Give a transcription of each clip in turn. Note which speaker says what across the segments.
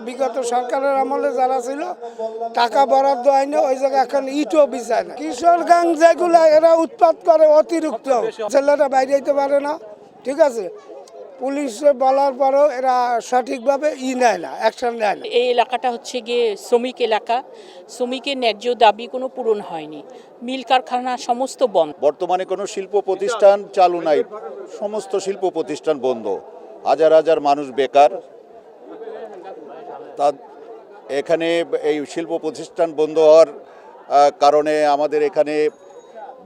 Speaker 1: বিগত সরকারের আমলে যারা ছিল টাকা বরাদ্দ হয়নি, ওই জায়গায় এখন ইটও বিছায় না। কিশোরগঞ্জ যেগুলো এরা উৎপাত করে অতিরিক্ত, ছেলেরা বাইরে যেতে পারে না, ঠিক আছে, পুলিশে বলার পরও এরা সঠিকভাবে নেয় না, অ্যাকশন নেয় না।
Speaker 2: এই এলাকাটা হচ্ছে গিয়ে শ্রমিক এলাকা, শ্রমিকের ন্যায্য দাবি কোনো পূরণ হয়নি, মিল কারখানা সমস্ত বন্ধ।
Speaker 3: বর্তমানে কোনো শিল্প প্রতিষ্ঠান চালু নাই, সমস্ত শিল্প প্রতিষ্ঠান বন্ধ, হাজার হাজার মানুষ বেকার। তা এখানে এই শিল্প প্রতিষ্ঠান বন্ধ হওয়ার কারণে আমাদের এখানে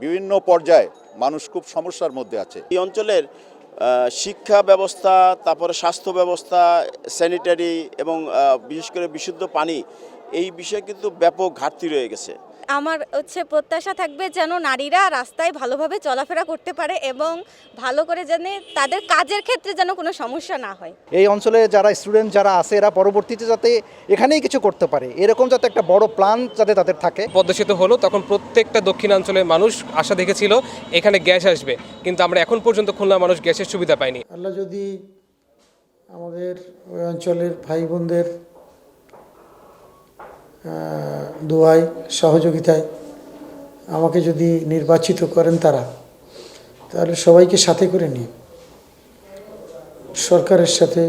Speaker 3: বিভিন্ন পর্যায়ে মানুষ খুব সমস্যার মধ্যে আছে।
Speaker 4: এই অঞ্চলের শিক্ষা ব্যবস্থা, তারপরে স্বাস্থ্য ব্যবস্থা, স্যানিটারি এবং বিশেষ করে বিশুদ্ধ পানি, এই বিষয়ে কিন্তু ব্যাপক ঘাটতি রয়ে গেছে।
Speaker 5: আমার প্রত্যাশা থাকবে যেন নারীরা রাস্তায় ভালোভাবে চলাফেরা করতে পারে এবং ভালো করে যেন তাদের কাজের ক্ষেত্রে যেন কোনো সমস্যা না হয়।
Speaker 6: এই অঞ্চলে যারা স্টুডেন্ট যারা আছে এরা পরবর্তীতে যাতে এখানেই কিছু করতে পারে, এরকম যাতে একটা বড় প্ল্যান যাতে তাদের থাকে।
Speaker 7: পদ্মা সেতু হলো তখন প্রত্যেকটা দক্ষিণাঞ্চলের মানুষ আশা দেখেছিল এখানে গ্যাস আসবে, কিন্তু আমরা এখন পর্যন্ত খুলনার মানুষ গ্যাসের সুবিধা পাইনি।
Speaker 8: আল্লাহ যদি আমাদের ওই অঞ্চলের ভাই বোনদের দোয়ায় সহযোগিতায় আমাকে যদি নির্বাচিত করেন তারা, তাহলে সবাইকে সাথে করে নিয়ে সরকারের সাথে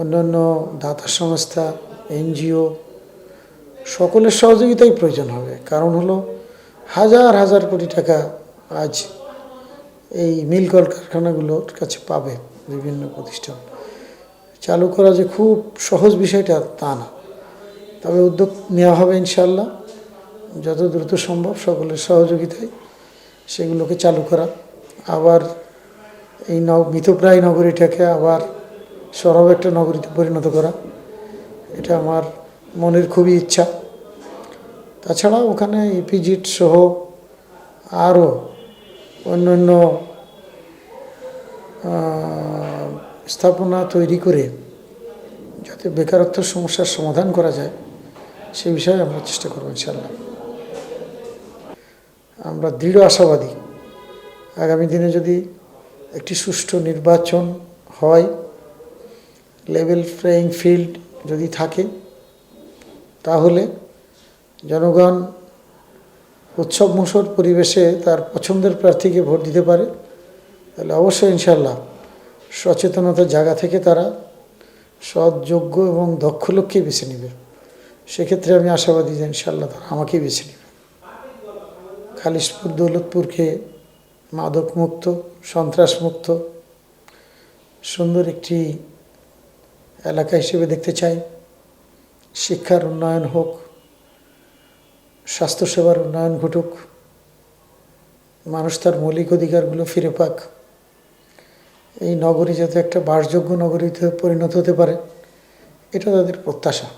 Speaker 8: অন্যান্য দাতা সংস্থা, এনজিও সকলের সহযোগিতাই প্রয়োজন হবে। কারণ হলো হাজার হাজার কোটি টাকা আজ এই মিল কলকারখানাগুলোর কাছে পাবে বিভিন্ন প্রতিষ্ঠান। চালু করা যে খুব সহজ বিষয়টা তা না, তবে উদ্যোগ নেওয়া হবে ইনশাল্লাহ, যত দ্রুত সম্ভব সকলের সহযোগিতায় সেগুলোকে চালু করা, আবার এই মৃতপ্রায় নগরীটাকে আবার সরব একটা নগরীতে পরিণত করা, এটা আমার মনের খুবই ইচ্ছা। তাছাড়া ওখানে ইপিজিট সহ আরও অন্যান্য স্থাপনা তৈরি করে যাতে বেকারত্ব সমস্যার সমাধান করা যায় সে বিষয়ে আমরা চেষ্টা করব ইনশাল্লাহ। আমরা দৃঢ় আশাবাদী আগামী দিনে যদি একটি সুষ্ঠু নির্বাচন হয়, লেভেল প্লেয়িং ফিল্ড যদি থাকে, তাহলে জনগণ উৎসব মুখর পরিবেশে তার পছন্দের প্রার্থীকে ভোট দিতে পারে, তাহলে অবশ্যই ইনশাল্লাহ সচেতনতার জায়গা থেকে তারা সৎ, যোগ্য এবং দক্ষ লোককে বেছে নেবে। সেক্ষেত্রে আমি আশাবাদী যে ইনশাল্লাহ তারা আমাকেই বেছে নেবে। খালিশপুর, দৌলতপুরকে মাদকমুক্ত, সন্ত্রাসমুক্ত সুন্দর একটি এলাকা হিসেবে দেখতে চাই। শিক্ষার উন্নয়ন হোক, স্বাস্থ্যসেবার উন্নয়ন ঘটুক, মানুষ তার মৌলিক অধিকারগুলো ফিরে পাক, এই নগরী যাতে একটা বাসযোগ্য নগরীতে পরিণত হতে পারে, এটা তাদের প্রত্যাশা।